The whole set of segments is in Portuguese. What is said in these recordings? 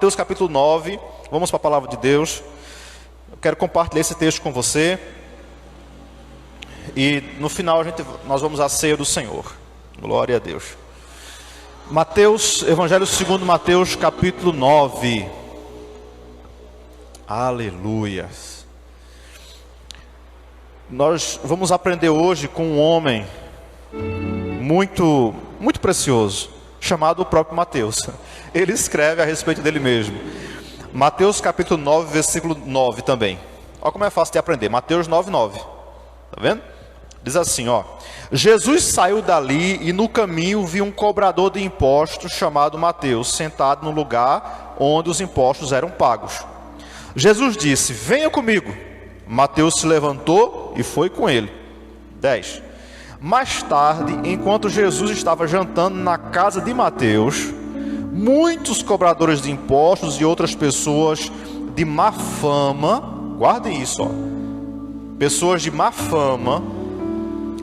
Mateus capítulo 9, vamos para a palavra de Deus. Eu quero compartilhar esse texto com você. E no final nós vamos à ceia do Senhor. Glória a Deus. Mateus, Evangelho segundo Mateus capítulo 9. Aleluia. Nós vamos aprender hoje com um homem muito precioso, chamado o próprio Mateus. Ele escreve a respeito dele mesmo. Mateus capítulo 9, versículo 9 também. Olha como é fácil de aprender. Mateus 9, 9. Tá vendo? Diz assim, ó. Jesus saiu dali e no caminho viu um cobrador de impostos chamado Mateus, sentado no lugar onde os impostos eram pagos. Jesus disse, venha comigo. Mateus se levantou e foi com ele. 10. Mais tarde, enquanto Jesus estava jantando na casa de Mateus, muitos cobradores de impostos e outras pessoas de má fama, guardem isso, ó, pessoas de má fama,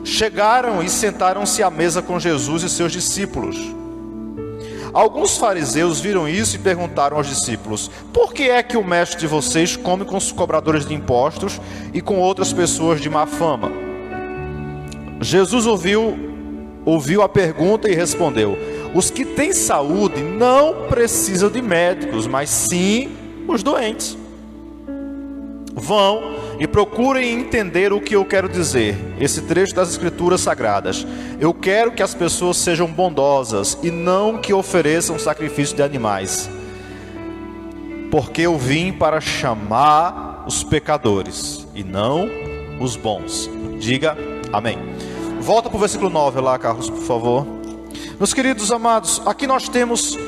chegaram e sentaram-se à mesa com Jesus e seus discípulos. Alguns fariseus viram isso e perguntaram aos discípulos, por que é que o mestre de vocês come com os cobradores de impostos e com outras pessoas de má fama? Jesus ouviu a pergunta e respondeu, os que têm saúde não precisam de médicos, mas sim os doentes. Vão e procurem entender o que eu quero dizer. Esse trecho das Escrituras Sagradas. Eu quero que as pessoas sejam bondosas e não que ofereçam sacrifício de animais. Porque eu vim para chamar os pecadores e não os bons. Diga amém. Volta para o versículo 9 lá, Carlos, por favor. Meus queridos amados, aqui nós temos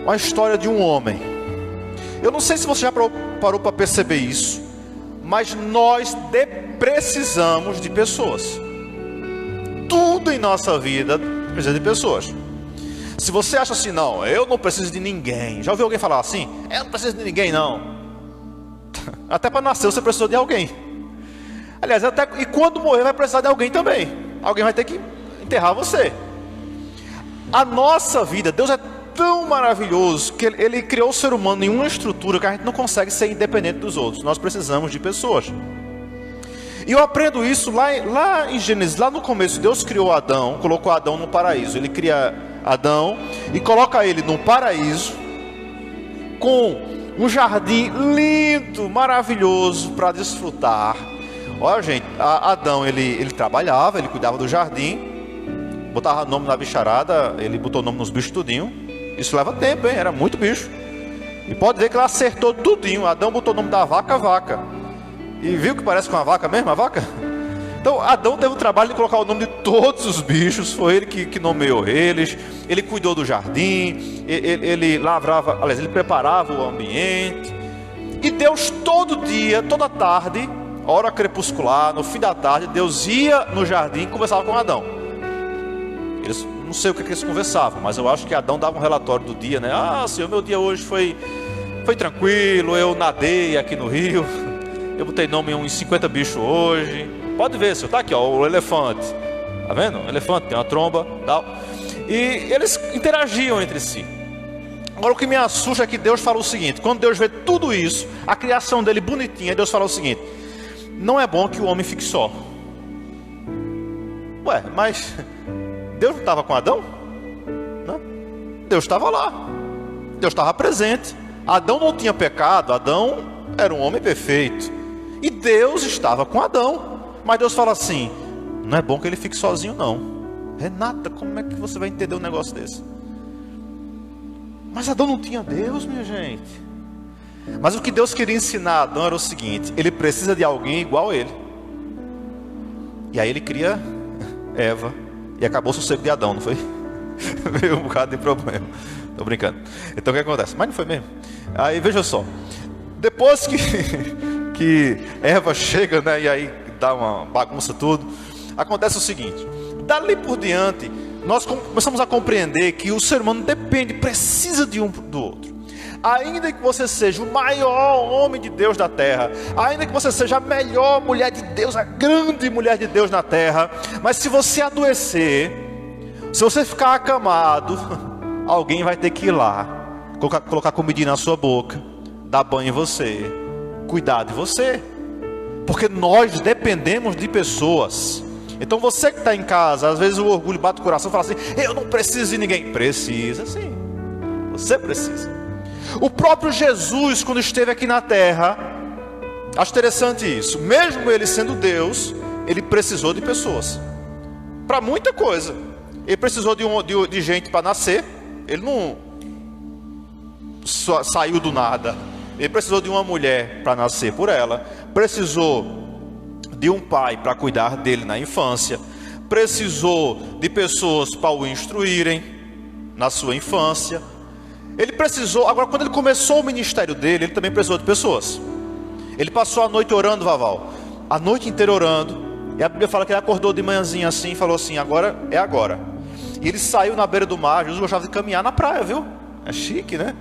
a história de um homem. Eu não sei se você já parou para perceber isso, mas nós precisamos de pessoas. Tudo em nossa vida precisa de pessoas. Se você acha assim, não, eu não preciso de ninguém. Já ouviu alguém falar assim? Eu não preciso de ninguém, não. Até para nascer você precisou de alguém. Aliás, e quando morrer vai precisar de alguém também. Alguém vai ter que enterrar você. A nossa vida, Deus é tão maravilhoso que Ele criou o ser humano em uma estrutura que a gente não consegue ser independente dos outros. Nós precisamos de pessoas. E eu aprendo isso lá em Gênesis, lá no começo. Deus criou Adão, colocou Adão no paraíso. Ele cria Adão e coloca ele no paraíso com um jardim lindo, maravilhoso para desfrutar. Olha, gente, Adão ele trabalhava, ele cuidava do jardim, botava nome na bicharada, ele botou nome nos bichos tudinho. Isso leva tempo, hein? Era muito bicho. E pode ver que ele acertou tudinho. Adão botou o nome da vaca, vaca. E viu que parece com uma vaca mesmo, a vaca? Então Adão teve o trabalho de colocar o nome de todos os bichos. Foi ele que nomeou eles. Ele cuidou do jardim. Ele lavrava, aliás, ele preparava o ambiente. E Deus todo dia, toda tarde, hora crepuscular, no fim da tarde, Deus ia no jardim e conversava com Adão. Eles, não sei o que eles conversavam, mas eu acho que Adão dava um relatório do dia, né? Ah, Senhor, meu dia hoje foi tranquilo, eu nadei aqui no rio, eu botei nome em uns 50 bichos hoje. Pode ver, Senhor, tá aqui, ó, o elefante. Tá vendo? O elefante tem uma tromba, tal. E eles interagiam entre si. Agora o que me assusta é que Deus fala o seguinte, quando Deus vê tudo isso, a criação dele bonitinha, Deus fala o seguinte, não é bom que o homem fique só. Ué, mas Deus não estava com Adão? Não. Deus estava lá. Deus estava presente. Adão não tinha pecado. Adão era um homem perfeito. E Deus estava com Adão. Mas Deus fala assim, não é bom que ele fique sozinho, não. Renata, como é que você vai entender um negócio desse? Mas Adão não tinha Deus, minha gente. Mas o que Deus queria ensinar a Adão era o seguinte, ele precisa de alguém igual a ele. E aí ele cria Eva. E acabou o sossego de Adão, não foi? Veio um bocado de problema. Tô brincando. Então o que acontece? Mas não foi mesmo. Aí veja só. Depois que Eva chega, né, e aí dá uma bagunça tudo, acontece o seguinte. Dali por diante, nós começamos a compreender que o ser humano precisa de um do outro. Ainda que você seja o maior homem de Deus da terra, ainda que você seja a melhor mulher de Deus, a grande mulher de Deus na terra, mas se você adoecer, se você ficar acamado, alguém vai ter que ir lá colocar comidinha na sua boca, dar banho em você, cuidar de você. Porque nós dependemos de pessoas. Então você que está em casa, às vezes o orgulho bate o coração e fala assim: eu não preciso de ninguém. Precisa sim, você precisa. O próprio Jesus, quando esteve aqui na terra, acho interessante isso, mesmo ele sendo Deus, ele precisou de pessoas para muita coisa. Ele precisou de gente para nascer. Ele não saiu do nada. Ele precisou de uma mulher para nascer por ela. Precisou de um pai para cuidar dele na infância. Precisou de pessoas para o instruírem na sua infância. Ele precisou, agora quando ele começou o ministério dele, ele também precisou de pessoas. Ele passou a noite orando, Vaval, a noite inteira orando. E a Bíblia fala que ele acordou de manhãzinha assim e falou assim: agora é agora. E ele saiu na beira do mar. Jesus gostava de caminhar na praia, viu? É chique, né?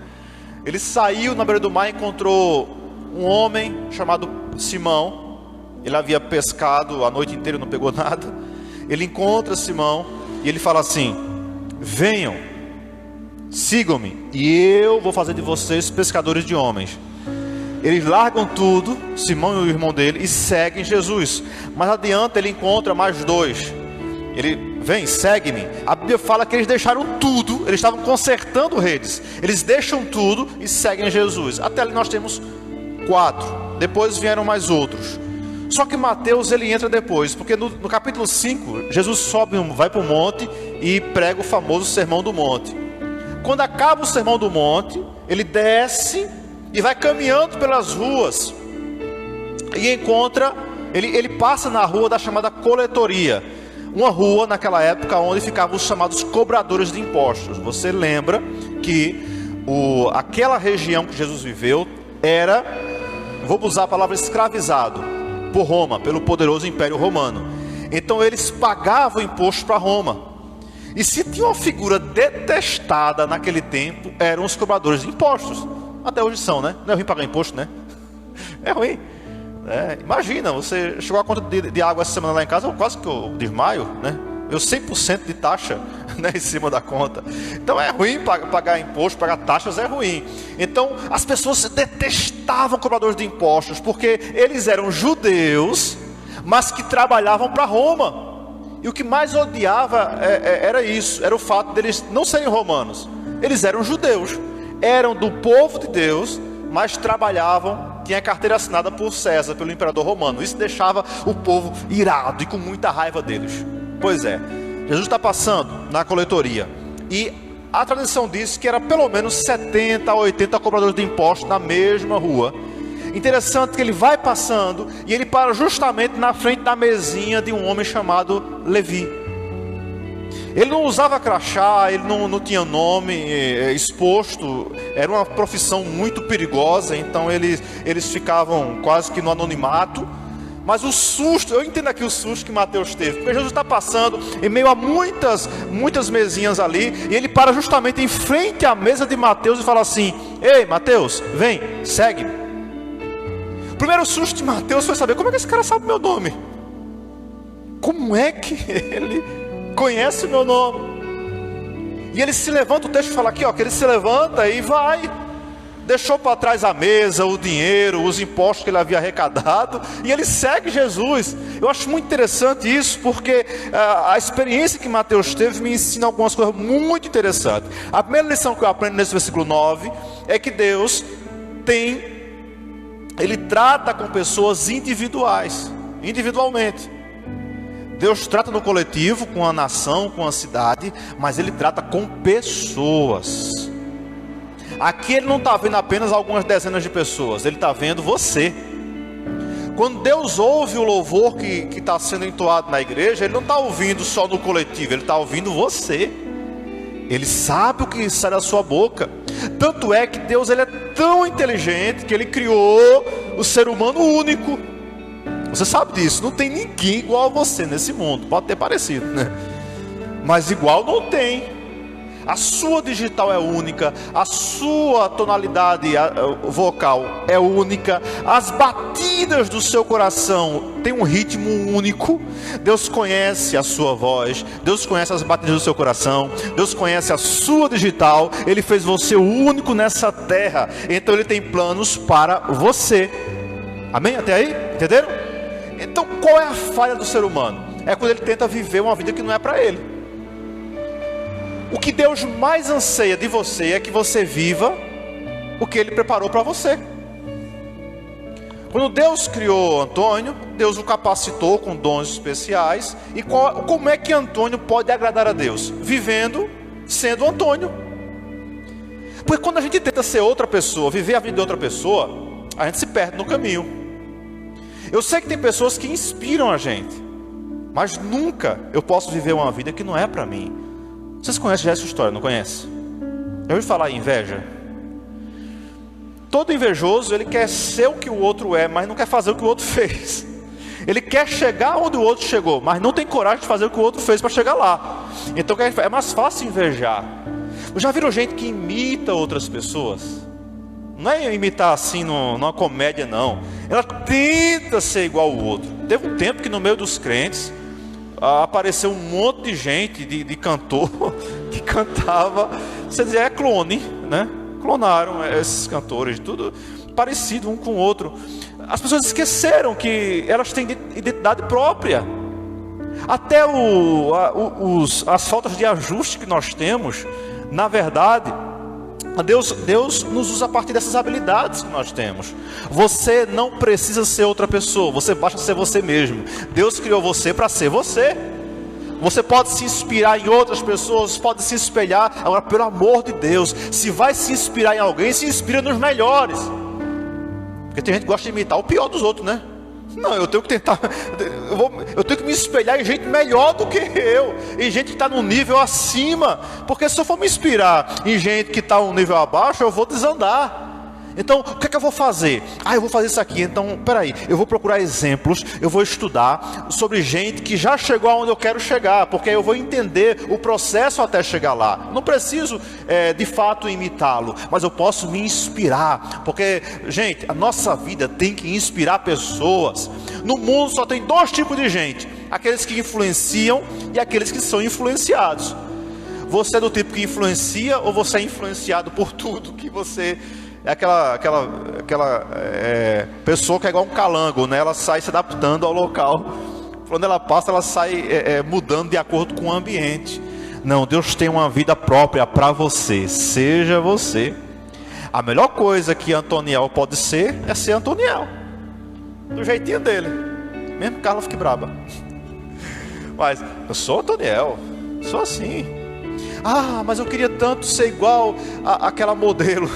Ele saiu na beira do mar e encontrou um homem chamado Simão. Ele havia pescado a noite inteira e não pegou nada. Ele encontra Simão e ele fala assim: venham, sigam-me e eu vou fazer de vocês pescadores de homens. Eles largam tudo, Simão e o irmão dele, e seguem Jesus. Mas adiante ele encontra mais dois. Ele: vem, segue-me. A Bíblia fala que eles deixaram tudo, eles estavam consertando redes. Eles deixam tudo e seguem Jesus. Até ali nós temos 4. Depois vieram mais outros. Só que Mateus ele entra depois, porque no capítulo 5, Jesus sobe, vai para o monte e prega o famoso Sermão do Monte. Quando acaba o Sermão do Monte, ele desce e vai caminhando pelas ruas e encontra, ele passa na rua da chamada coletoria, uma rua naquela época onde ficavam os chamados cobradores de impostos. Você lembra que aquela região que Jesus viveu era, vou usar a palavra escravizado, por Roma, pelo poderoso Império Romano. Então eles pagavam imposto para Roma. E se tinha uma figura detestada naquele tempo, eram os cobradores de impostos. Até hoje são, né? Não é ruim pagar imposto, né? É ruim. Imagina, você chegou a conta de água essa semana lá em casa, quase que eu desmaio, né? Eu 100% de taxa, né, em cima da conta. Então é ruim pagar imposto, pagar taxas é ruim. Então as pessoas detestavam cobradores de impostos, porque eles eram judeus, mas que trabalhavam para Roma. E o que mais odiava era isso, era o fato deles não serem romanos. Eles eram judeus, eram do povo de Deus, mas trabalhavam, tinha carteira assinada por César, pelo imperador romano. Isso deixava o povo irado e com muita raiva deles. Pois é, Jesus está passando na coletoria e a tradição diz que era pelo menos 70 a 80 cobradores de impostos na mesma rua. Interessante que ele vai passando e ele para justamente na frente da mesinha de um homem chamado Levi. Ele não usava crachá, ele não tinha nome exposto, era uma profissão muito perigosa, então eles ficavam quase que no anonimato. Mas o susto, eu entendo aqui o susto que Mateus teve, porque Jesus está passando em meio a muitas mesinhas ali, e ele para justamente em frente à mesa de Mateus e fala assim: ei Mateus, vem, segue-me. O primeiro susto de Mateus foi saber: como é que esse cara sabe o meu nome? Como é que ele conhece o meu nome? E ele se levanta, o texto fala aqui, que ele se levanta e vai. Deixou para trás a mesa, o dinheiro, os impostos que ele havia arrecadado, e ele segue Jesus. Eu acho muito interessante isso, porque a experiência que Mateus teve me ensina algumas coisas muito interessantes. A primeira lição que eu aprendo nesse versículo 9 é que Deus ele trata com pessoas individualmente. Deus trata no coletivo, com a nação, com a cidade, mas ele trata com pessoas. Aqui ele não está vendo apenas algumas dezenas de pessoas, ele está vendo você. Quando Deus ouve o louvor que está sendo entoado na igreja, ele não está ouvindo só no coletivo, ele está ouvindo você. Ele sabe o que sai da sua boca. Tanto é que Deus ele é tão inteligente que ele criou o ser humano único. Você sabe disso, não tem ninguém igual a você nesse mundo. Pode ter parecido, né? Mas igual não tem. a sua digital é única, a sua tonalidade vocal é única, as batidas do seu coração têm um ritmo único. Deus conhece a sua voz, Deus conhece as batidas do seu coração, Deus conhece a sua digital. Ele fez você o único nessa terra, então Ele tem planos para você. Amém? Até aí? Entenderam? Então qual é a falha do ser humano? É quando ele tenta viver uma vida que não é para ele. O que Deus mais anseia de você é que você viva o que Ele preparou para você. Quando Deus criou Antônio, Deus o capacitou com dons especiais. E como é que Antônio pode agradar a Deus? Vivendo, sendo Antônio. Porque quando a gente tenta ser outra pessoa, viver a vida de outra pessoa, a gente se perde no caminho. Eu sei que tem pessoas que inspiram a gente, mas nunca eu posso viver uma vida que não é para mim. Vocês conhecem já essa história, não conhecem? Eu ouvi falar em inveja. Todo invejoso, ele quer ser o que o outro é, mas não quer fazer o que o outro fez. Ele quer chegar onde o outro chegou, mas não tem coragem de fazer o que o outro fez para chegar lá. Então é mais fácil invejar. Já viram gente que imita outras pessoas? Não é imitar assim numa comédia, não. Ela tenta ser igual ao outro. Teve um tempo que no meio dos crentes apareceu um monte de gente, de cantor, que cantava, você dizia, é clone, né? Clonaram esses cantores, tudo parecido um com o outro. As pessoas esqueceram que elas têm identidade própria. Até as faltas de ajuste que nós temos, na verdade, Deus nos usa a partir dessas habilidades que nós temos. Você não precisa ser outra pessoa, você basta ser você mesmo. Deus criou você para ser você. Você pode se inspirar em outras pessoas, pode se espelhar. Agora, pelo amor de Deus, se vai se inspirar em alguém, se inspira nos melhores. Porque tem gente que gosta de imitar o pior dos outros, né? Não, eu tenho que tentar, eu tenho que me espelhar em gente melhor do que eu, em gente que está num nível acima. Porque se eu for me inspirar em gente que está um nível abaixo, eu vou desandar. Então, o que é que eu vou fazer? Eu vou fazer isso aqui. Então, peraí, eu vou procurar exemplos, eu vou estudar sobre gente que já chegou aonde eu quero chegar, porque aí eu vou entender o processo até chegar lá. Não preciso, de fato, imitá-lo, mas eu posso me inspirar, porque, gente, a nossa vida tem que inspirar pessoas. No mundo só tem dois tipos de gente: aqueles que influenciam e aqueles que são influenciados. Você é do tipo que influencia, ou você é influenciado por tudo que você... É aquela pessoa que é igual um calango, né? Ela sai se adaptando ao local. Quando ela passa, ela sai mudando de acordo com o ambiente. Não, Deus tem uma vida própria para você. Seja você. A melhor coisa que Antoniel pode ser é ser Antoniel, do jeitinho dele. Mesmo que Carla fique braba. Mas eu sou Antoniel, sou assim. Mas eu queria tanto ser igual àquela modelo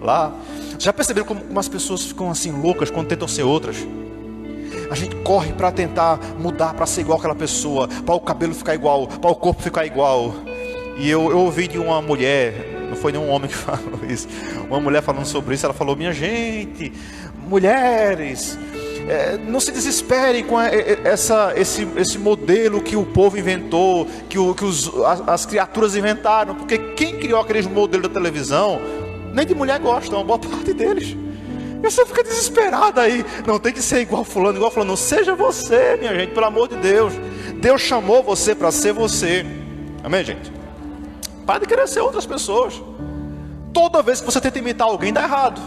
lá. Já perceberam como as pessoas ficam assim loucas quando tentam ser outras? A gente corre para tentar mudar, para ser igual àquela pessoa, para o cabelo ficar igual, para o corpo ficar igual. E eu ouvi de uma mulher, não foi nenhum homem que falou isso, uma mulher falando sobre isso. Ela falou: minha gente, mulheres, não se desesperem com esse modelo que o povo inventou, que as criaturas inventaram, porque quem criou aqueles modelos da televisão nem de mulher gosta, uma boa parte deles. E você fica desesperado aí. Não, tem que ser igual fulano, igual fulano. Não, seja você, minha gente, pelo amor de Deus. Deus chamou você para ser você. Amém, gente? Para de querer ser outras pessoas. Toda vez que você tenta imitar alguém, dá errado.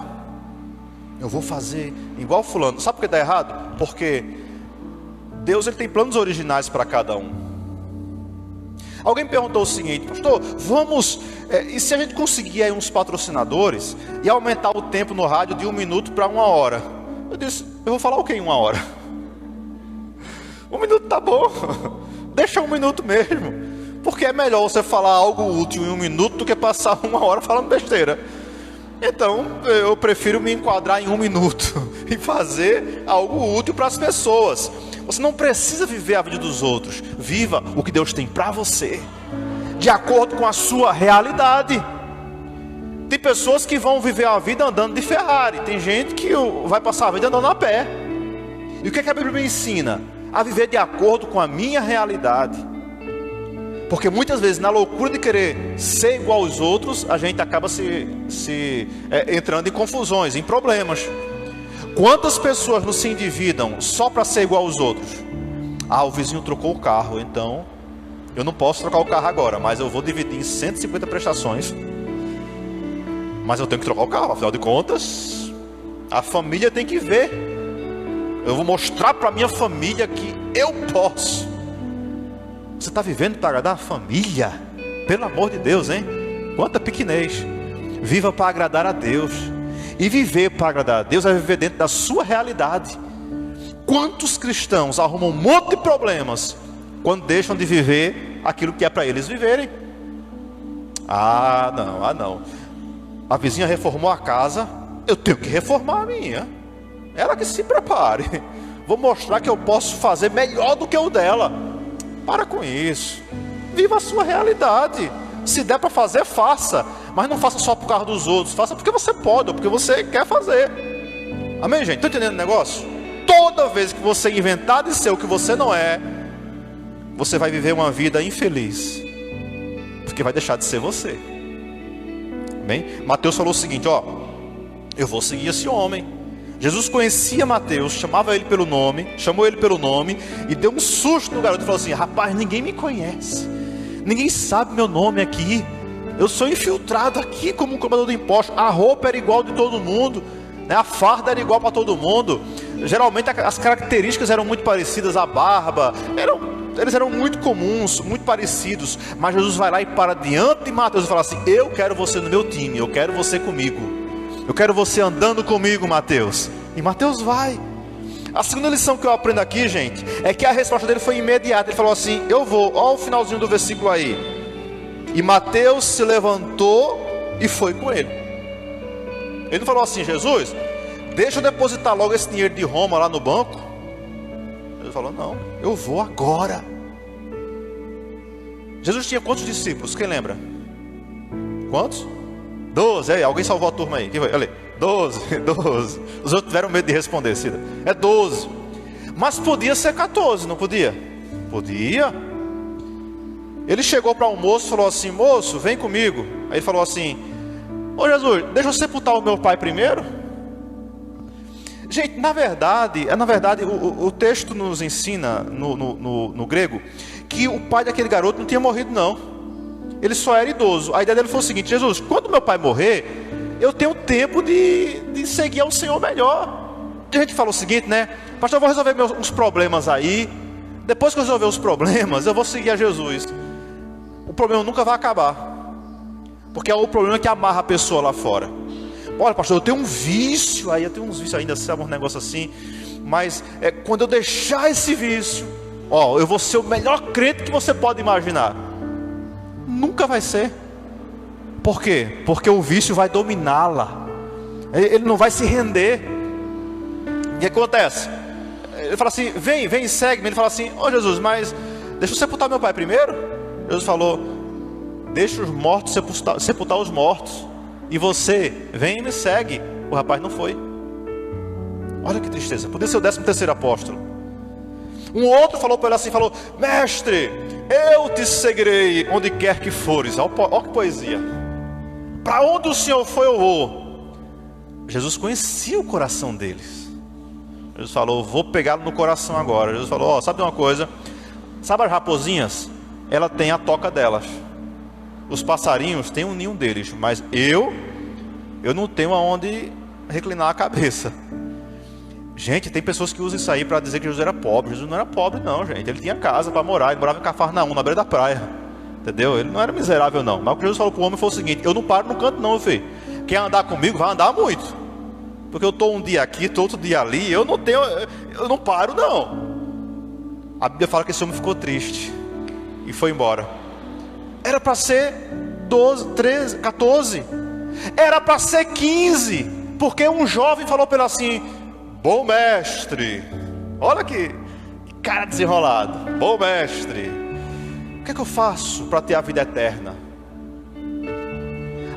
Eu vou fazer igual fulano. Sabe por que dá errado? Porque Deus, ele tem planos originais para cada um. Alguém perguntou o seguinte: pastor, vamos, e se a gente conseguir aí uns patrocinadores e aumentar o tempo no rádio de 1 minuto para 1 hora? Eu disse: eu vou falar o que em 1 hora? 1 minuto tá bom, deixa 1 minuto mesmo, porque é melhor você falar algo útil em 1 minuto do que passar 1 hora falando besteira. Então eu prefiro me enquadrar em 1 minuto e fazer algo útil para as pessoas. Você não precisa viver a vida dos outros. Viva o que Deus tem para você, de acordo com a sua realidade. Tem pessoas que vão viver a vida andando de Ferrari. Tem gente que vai passar a vida andando a pé. E o que a Bíblia me ensina? A viver de acordo com a minha realidade. Porque muitas vezes, na loucura de querer ser igual aos outros, a gente acaba entrando em confusões, em problemas. Quantas pessoas não se endividam só para ser igual aos outros? Ah, o vizinho trocou o carro, então eu não posso trocar o carro agora, mas eu vou dividir em 150 prestações. Mas eu tenho que trocar o carro, afinal de contas, a família tem que ver. Eu vou mostrar para minha família que eu posso. Você está vivendo para agradar a família? Pelo amor de Deus, hein? Quanta pequenez. Viva para agradar a Deus. E viver para agradar a Deus é viver dentro da sua realidade. Quantos cristãos arrumam um monte de problemas quando deixam de viver aquilo que é para eles viverem? Ah, não. A vizinha reformou a casa, eu tenho que reformar a minha. Ela que se prepare. Vou mostrar que eu posso fazer melhor do que o dela. Para com isso. Viva a sua realidade. Se der para fazer, faça. Mas não faça só por causa dos outros. Faça porque você pode, ou porque você quer fazer. Amém, gente? Estão entendendo o negócio? Toda vez que você inventar de ser o que você não é, você vai viver uma vida infeliz. Porque vai deixar de ser você. Bem, Mateus falou o seguinte, ó: eu vou seguir esse homem. Jesus conhecia Mateus, chamava ele pelo nome, chamou ele pelo nome e deu um susto no garoto e falou assim: rapaz, ninguém me conhece, ninguém sabe meu nome aqui, eu sou infiltrado aqui como um cobrador de impostos, a roupa era igual de todo mundo, né? A farda era igual para todo mundo, geralmente as características eram muito parecidas, a barba, eles eram muito comuns, muito parecidos, mas Jesus vai lá e para diante de Mateus e fala assim: eu quero você no meu time, eu quero você comigo. Eu quero você andando comigo, Mateus. E Mateus vai. A segunda lição que eu aprendo aqui, gente, é que a resposta dele foi imediata. Ele falou assim: eu vou. Olha o finalzinho do versículo aí. E Mateus se levantou e foi com ele. Ele não falou assim: Jesus, deixa eu depositar logo esse dinheiro de Roma lá no banco. Ele falou: não, eu vou agora. Jesus tinha quantos discípulos? Quem lembra? Quantos? 12, aí, alguém salvou a turma aí? Quem foi? Olha aí, 12. Os outros tiveram medo de responder, Cida. É 12. Mas podia ser 14, não podia? Podia. Ele chegou para o moço e falou assim: moço, vem comigo. Aí ele falou assim: ô Jesus, deixa eu sepultar o meu pai primeiro. Gente, na verdade o texto nos ensina no grego que o pai daquele garoto não tinha morrido, não. Ele só era idoso. A ideia dele foi o seguinte: Jesus, quando meu pai morrer, eu tenho tempo de seguir ao Senhor melhor. E a gente fala o seguinte, né? Pastor, eu vou resolver uns problemas aí. Depois que eu resolver os problemas, eu vou seguir a Jesus. O problema nunca vai acabar. Porque é o problema que amarra a pessoa lá fora. Olha, pastor, eu tenho um vício. Aí eu tenho uns vícios ainda, sabe, um negócio assim. Mas quando eu deixar esse vício, ó, eu vou ser o melhor crente que você pode imaginar. Nunca vai ser. Por quê? Porque o vício vai dominá-la. Ele não vai se render. E o que acontece? Ele fala assim: vem, segue-me. Ele fala assim: ô Jesus, mas deixa eu sepultar meu pai primeiro. Jesus falou: deixa os mortos sepultar os mortos. E você, vem e me segue. O rapaz não foi. Olha que tristeza. Podia ser o 13º apóstolo. Um outro falou para ele assim, falou: mestre, eu te seguirei onde quer que fores. Olha que poesia. Para onde o Senhor foi, eu vou. Jesus conhecia o coração deles. Jesus falou: vou pegá-lo no coração agora. Jesus falou: ó, sabe uma coisa? Sabe as raposinhas? Ela tem a toca delas. Os passarinhos têm um ninho deles. Mas eu não tenho aonde reclinar a cabeça. Gente, tem pessoas que usam isso aí para dizer que Jesus era pobre. Jesus não era pobre não, gente. Ele tinha casa para morar. Ele morava em Cafarnaum, na beira da praia. Entendeu? Ele não era miserável não. Mas o que Jesus falou para o homem foi o seguinte: eu não paro no canto não, filho. Quer andar comigo, vai andar muito. Porque eu estou um dia aqui, estou outro dia ali. Eu não paro não. A Bíblia fala que esse homem ficou triste e foi embora. Era para ser 12, 13, 14. Era para ser 15. Porque um jovem falou para ele assim: bom mestre. Olha que cara desenrolado. Bom mestre, o que é que eu faço para ter a vida eterna?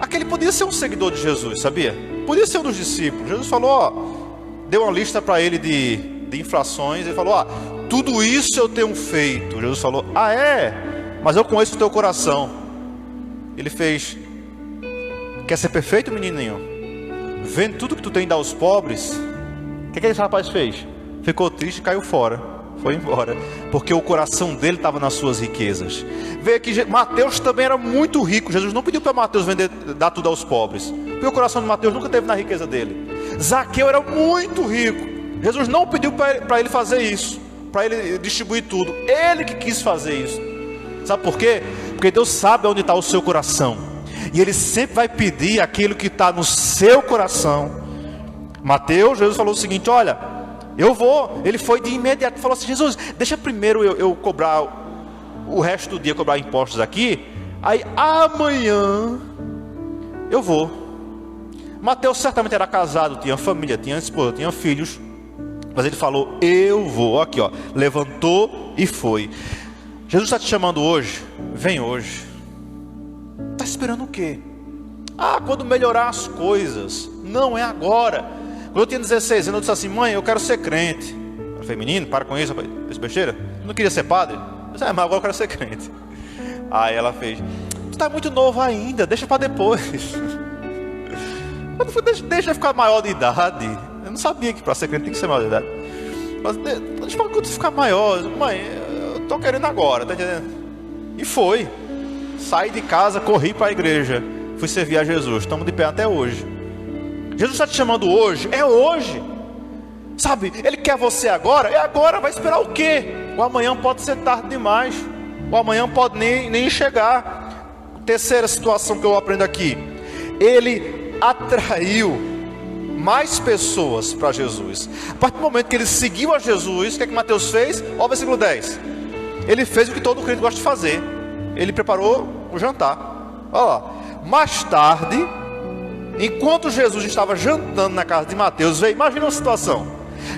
Aquele podia ser um seguidor de Jesus, sabia? Podia ser um dos discípulos. Jesus falou, ó, deu uma lista para ele de infrações. Ele falou: ó, tudo isso eu tenho feito. Jesus falou: ah, é? mas eu conheço o teu coração. Ele fez: quer ser perfeito, menininho? Vendo tudo que tu tem dar aos pobres. O que esse rapaz fez? Ficou triste e caiu fora. Foi embora, porque o coração dele estava nas suas riquezas. Veja que Mateus também era muito rico. Jesus não pediu para Mateus dar tudo aos pobres, porque o coração de Mateus nunca esteve na riqueza dele. Zaqueu era muito rico. Jesus não pediu para ele fazer isso, para ele distribuir tudo. Ele que quis fazer isso. Sabe por quê? Porque Deus sabe onde está o seu coração, e Ele sempre vai pedir aquilo que está no seu coração. Mateus, Jesus falou o seguinte: olha, eu vou. Ele foi de imediato, falou assim: Jesus, deixa primeiro eu cobrar o resto do dia, cobrar impostos aqui, aí amanhã eu vou. Mateus certamente era casado, tinha família, tinha esposa, tinha filhos, mas ele falou: eu vou. Aqui, ó, levantou e foi. Jesus está te chamando hoje. Vem hoje. Está esperando o quê? Quando melhorar as coisas. Não, é agora. Quando eu tinha 16 anos, eu disse assim: mãe, eu quero ser crente. Eu falei: menino, para com isso, esse besteira. Eu não queria ser padre? Eu disse: mas agora eu quero ser crente. Aí ela fez: tu está muito novo ainda, deixa para depois. Deixa eu ficar maior de idade. Eu não sabia que para ser crente tem que ser maior de idade. Mas deixa para quando ficar maior. Mãe, eu estou querendo agora, tá entendendo? E foi. Saí de casa, corri para a igreja, fui servir a Jesus. Estamos de pé até hoje. Jesus está te chamando hoje. É hoje. Sabe, Ele quer você agora. É agora, vai esperar o quê? O amanhã pode ser tarde demais. O amanhã pode nem chegar. Terceira situação que eu aprendo aqui: Ele atraiu mais pessoas para Jesus. A partir do momento que ele seguiu a Jesus, o que é que Mateus fez? Olha o versículo 10. Ele fez o que todo crente gosta de fazer. Ele preparou o jantar. Olha lá. Mais tarde, enquanto Jesus estava jantando na casa de Mateus, veio, imagina uma situação.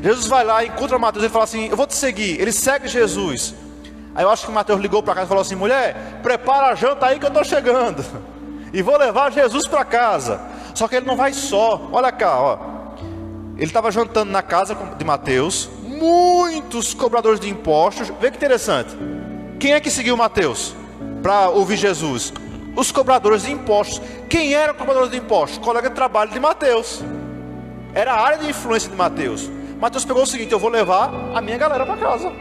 Jesus vai lá, encontra Mateus e fala assim: eu vou te seguir. Ele segue Jesus. Aí eu acho que Mateus ligou para casa e falou assim: mulher, prepara a janta aí que eu estou chegando, e vou levar Jesus para casa. Só que ele não vai só. Olha cá, ó. Ele estava jantando na casa de Mateus. Muitos cobradores de impostos. Vê que interessante. Quem é que seguiu Mateus para ouvir Jesus? Os cobradores de impostos. Quem eram cobradores de impostos? Colega de trabalho de Mateus. Era a área de influência de Mateus. Mateus pegou o seguinte: eu vou levar a minha galera para casa.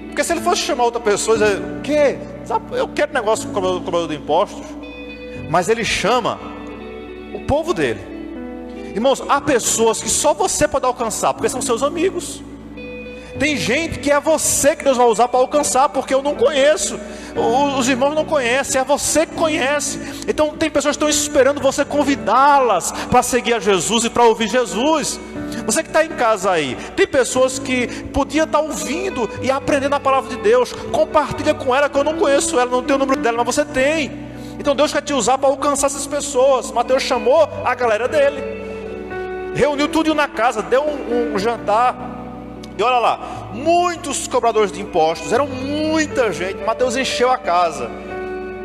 Porque se ele fosse chamar outra pessoa, ele dizer: o quê? Eu quero negócio com o cobrador de impostos. Mas ele chama o povo dele. Irmãos, há pessoas que só você pode alcançar, porque são seus amigos. Tem gente que é você que Deus vai usar para alcançar, porque eu não conheço, os irmãos não conhecem, é você que conhece. Então tem pessoas que estão esperando você convidá-las para seguir a Jesus e para ouvir Jesus. Você que está em casa aí, tem pessoas que podiam estar ouvindo e aprendendo a palavra de Deus. Compartilha com ela, que eu não conheço ela, não tenho o número dela, mas você tem. Então Deus quer te usar para alcançar essas pessoas. Mateus chamou a galera dele, reuniu tudo na casa, deu um jantar. E olha lá, muitos cobradores de impostos, eram muita gente. Mateus encheu a casa.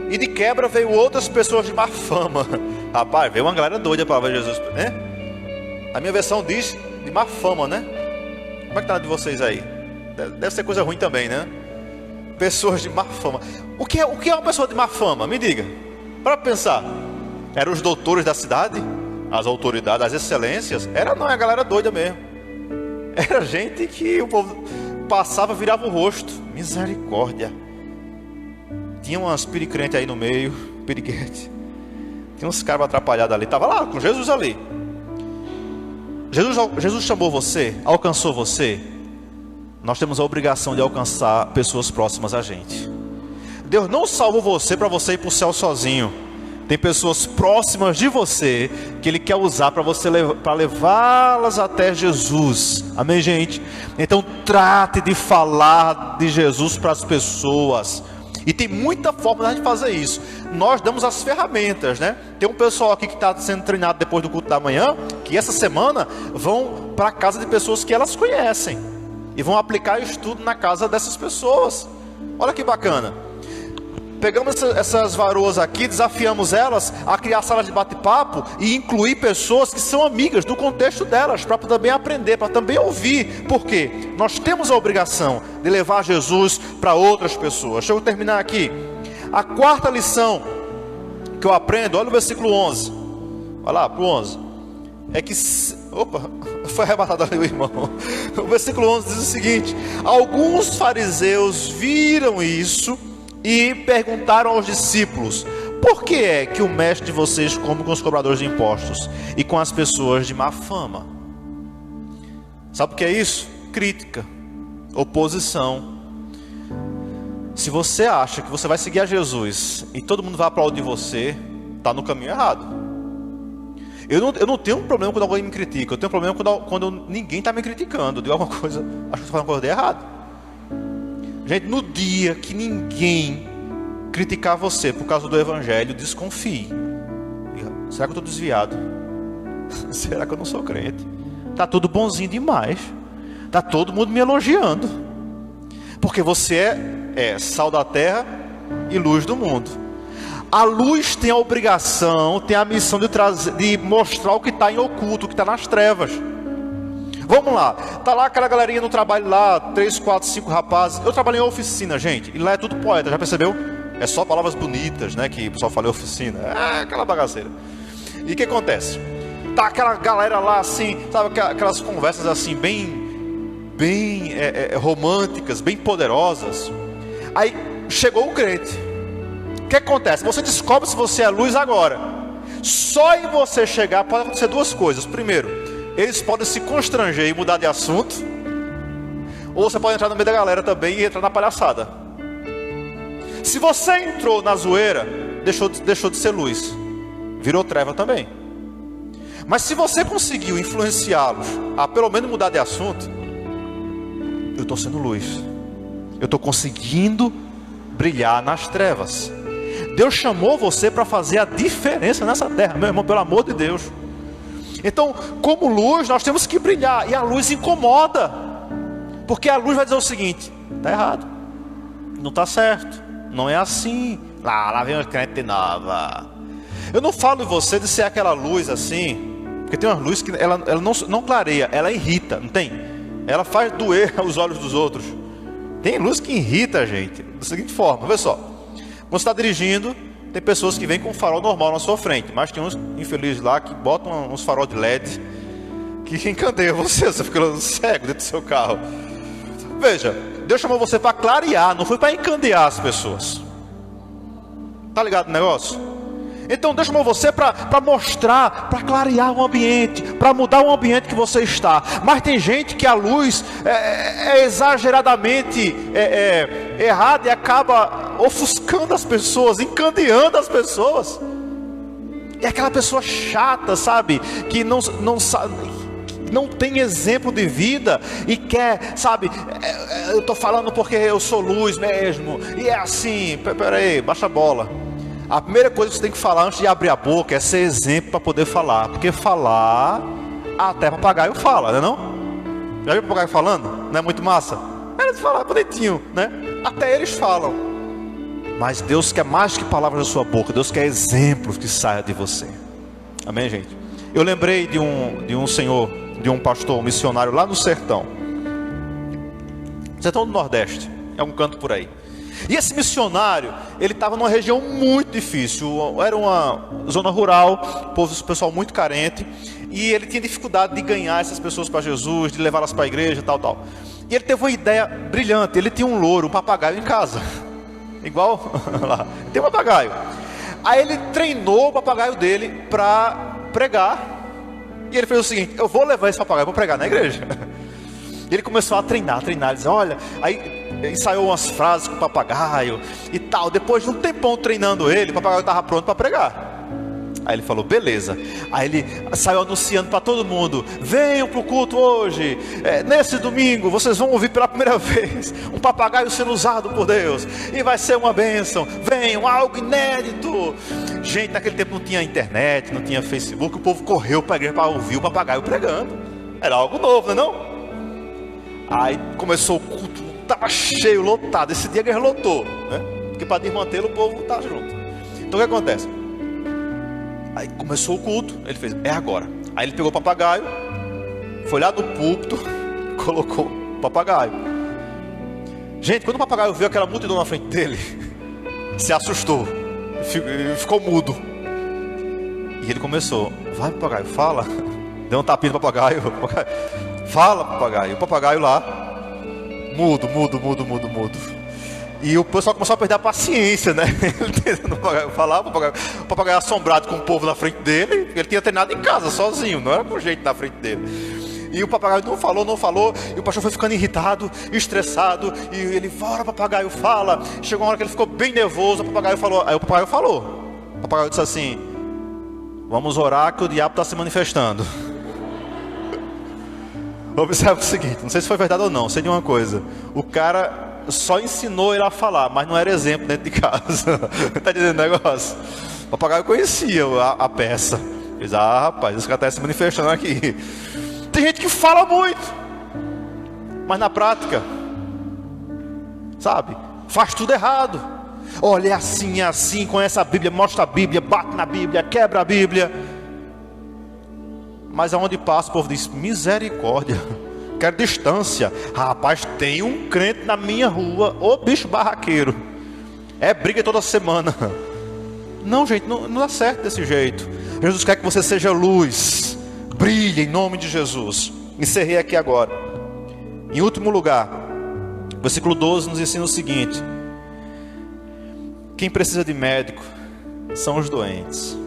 E de quebra veio outras pessoas de má fama. Rapaz, veio uma galera doida para ver Jesus, né? A minha versão diz de má fama, né? Como é que tá de vocês aí? Deve ser coisa ruim também, né? Pessoas de má fama. O que é uma pessoa de má fama? Me diga. Para pensar. Eram os doutores da cidade? As autoridades, as excelências? Não, é a galera doida mesmo. Era gente que o povo passava, virava o rosto. Misericórdia. Tinha umas piricrentes aí no meio. Piriguete. Tinha uns caras atrapalhados ali. Estava lá com Jesus ali. Jesus chamou você, alcançou você. Nós temos a obrigação de alcançar pessoas próximas a gente. Deus não salvou você para você ir para o céu sozinho. Tem pessoas próximas de você que Ele quer usar para levá-las até Jesus. Amém, gente? Então trate de falar de Jesus para as pessoas. E tem muita forma de fazer isso. Nós damos as ferramentas, né? Tem um pessoal aqui que está sendo treinado depois do culto da manhã, que essa semana vão para a casa de pessoas que elas conhecem e vão aplicar estudo na casa dessas pessoas. Olha que bacana. Pegamos essas varoas aqui, desafiamos elas a criar salas de bate-papo e incluir pessoas que são amigas do contexto delas, para também aprender, para também ouvir. Por quê? Nós temos a obrigação de levar Jesus para outras pessoas. Deixa eu terminar aqui. A quarta lição que eu aprendo, olha o versículo 11. Olha lá, para o 11. É que... Opa, foi arrebatado ali o irmão. O versículo 11 diz o seguinte: alguns fariseus viram isso e perguntaram aos discípulos: por que é que o mestre de vocês come com os cobradores de impostos e com as pessoas de má fama? Sabe o que é isso? Crítica, oposição. Se você acha que você vai seguir a Jesus e todo mundo vai aplaudir você, está no caminho errado. Eu não tenho um problema quando alguém me critica. Eu tenho um problema quando ninguém está me criticando. Eu digo alguma coisa, acho que estou fazendo uma coisa errada. Gente, no dia que ninguém criticar você por causa do evangelho, desconfie. Será que eu estou desviado? Será que eu não sou crente? Está tudo bonzinho demais. Está todo mundo me elogiando. Porque você é sal da terra e luz do mundo. A luz tem a obrigação, tem a missão de mostrar o que está em oculto, o que está nas trevas. Vamos lá, tá lá aquela galerinha no trabalho lá, 3, 4, 5 rapazes. Eu trabalhei em oficina, gente, e lá é tudo poeta, já percebeu? É só palavras bonitas, né, que o pessoal fala em oficina, é aquela bagaceira. E o que acontece? Tá aquela galera lá assim, sabe, aquelas conversas assim, bem românticas, bem poderosas. Aí chegou o crente. O que acontece? Você descobre se você é luz agora. Só em você chegar pode acontecer duas coisas. Primeiro, eles podem se constranger e mudar de assunto. Ou você pode entrar no meio da galera também e entrar na palhaçada. Se você entrou na zoeira, deixou de ser luz, virou treva também. Mas se você conseguiu influenciá-los a pelo menos mudar de assunto, eu estou sendo luz. Eu estou conseguindo brilhar nas trevas. Deus chamou você para fazer a diferença nessa terra, meu irmão, pelo amor de Deus. Então, como luz, nós temos que brilhar. E a luz incomoda, porque a luz vai dizer o seguinte: está errado, não está certo, não é assim. Lá vem uma crente nova. Eu não falo de você de ser aquela luz assim, porque tem uma luz que ela não clareia, ela irrita, não tem? Ela faz doer os olhos dos outros. Tem luz que irrita a gente da seguinte forma, vê só. Quando você está dirigindo, tem pessoas que vêm com um farol normal na sua frente, mas tem uns infelizes lá que botam uns farol de LED que encandeia você fica cego dentro do seu carro. Veja, Deus chamou você para clarear, não foi para encandear as pessoas. Tá ligado no negócio? Então Deus chamou você para mostrar, para clarear o ambiente, para mudar o ambiente que você está. Mas tem gente que a luz é exageradamente errada e acaba ofuscando as pessoas, encandeando as pessoas. É aquela pessoa chata, sabe? Que não tem exemplo de vida e quer, sabe? Eu estou falando porque eu sou luz mesmo. E é assim, peraí, baixa a bola. A primeira coisa que você tem que falar antes de abrir a boca é ser exemplo para poder falar. Porque falar, até papagaio fala, não é não? Já viu papagaio falando? Não é muito massa? Eles falam bonitinho, né? Até eles falam. Mas Deus quer mais que palavras da sua boca. Deus quer exemplos que saiam de você. Amém, gente? Eu lembrei de um senhor, de um pastor, um missionário lá no sertão. Sertão do Nordeste. É um canto por aí. E esse missionário, ele estava numa região muito difícil. Era uma zona rural, pessoal muito carente. E ele tinha dificuldade de ganhar essas pessoas para Jesus, de levá-las para a igreja, tal. E ele teve uma ideia brilhante. Ele tinha um louro, um papagaio em casa. Igual lá, tem um papagaio. Aí ele treinou o papagaio dele para pregar. E ele fez o seguinte: eu vou levar esse papagaio para pregar na igreja. E ele começou a treinar. Ele disse, olha, aí ensaiou umas frases com o papagaio e tal. Depois de um tempão treinando ele, o papagaio estava pronto para pregar. Aí ele falou, beleza. Aí ele saiu anunciando para todo mundo: venham para o culto hoje, nesse domingo vocês vão ouvir pela primeira vez um papagaio sendo usado por Deus, e vai ser uma bênção, venham, algo inédito. Gente, naquele tempo não tinha internet, não tinha Facebook. O povo correu para a igreja para ouvir o papagaio pregando. Era algo novo, não? Aí começou o culto, estava cheio, lotado. Esse dia a igreja lotou, né? Porque para desmantê-lo o povo está junto. Então o que acontece? Aí começou o culto, ele fez, é agora. Aí ele pegou o papagaio, foi lá no púlpito, colocou o papagaio. Gente, quando o papagaio viu aquela multidão na frente dele, se assustou, ficou mudo. E ele começou, vai papagaio, fala. Deu um tapinha no papagaio, fala papagaio. O papagaio lá, mudo. E o pessoal começou a perder a paciência, né? Ele tentando falar, o papagaio assombrado com o povo na frente dele. Ele tinha treinado em casa, sozinho, não era com jeito na frente dele. E o papagaio não falou. E o pastor foi ficando irritado, estressado. E ele, fora papagaio, fala. Chegou uma hora que ele ficou bem nervoso, o papagaio falou. Aí o papagaio falou. O papagaio disse assim, vamos orar que o diabo está se manifestando. Observe o seguinte, não sei se foi verdade ou não, sei de uma coisa. O cara só ensinou ele a falar, mas não era exemplo dentro de casa. Está dizendo negócio? O papagaio conhecia a peça. Ele diz, rapaz, esse cara está se manifestando aqui. Tem gente que fala muito, mas na prática, sabe, faz tudo errado. Olha, é assim, conhece a Bíblia, mostra a Bíblia, bate na Bíblia, quebra a Bíblia. Mas aonde passa o povo diz, misericórdia, quero distância. Rapaz, tem um crente na minha rua, ô bicho barraqueiro, é briga toda semana. Não, gente, não dá certo desse jeito. Jesus quer que você seja luz, brilhe em nome de Jesus. Encerrei aqui agora. Em último lugar, versículo 12 nos ensina o seguinte: quem precisa de médico são os doentes.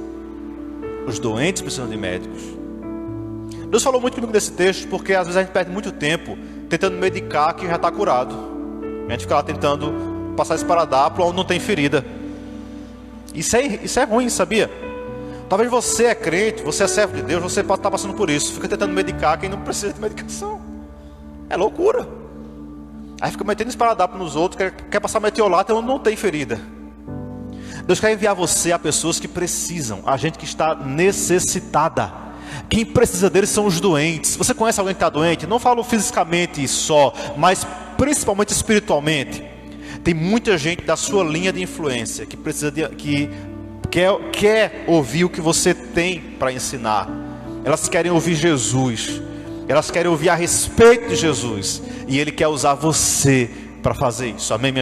Os doentes precisam de médicos. Deus falou muito comigo nesse texto, porque às vezes a gente perde muito tempo tentando medicar quem já está curado. A gente fica lá tentando passar esparadrapo onde não tem ferida. Isso é ruim, sabia? Talvez você é crente, você é servo de Deus, você pode estar passando por isso. Fica tentando medicar quem não precisa de medicação. É loucura. Aí fica metendo esparadrapo nos outros, quer passar metiolate onde não tem ferida. Deus quer enviar você a pessoas que precisam, a gente que está necessitada. Quem precisa deles são os doentes. Você conhece alguém que está doente? Não falo fisicamente só, mas principalmente espiritualmente. Tem muita gente da sua linha de influência que precisa que quer ouvir o que você tem para ensinar. Elas querem ouvir Jesus. Elas querem ouvir a respeito de Jesus. E Ele quer usar você para fazer isso. Amém?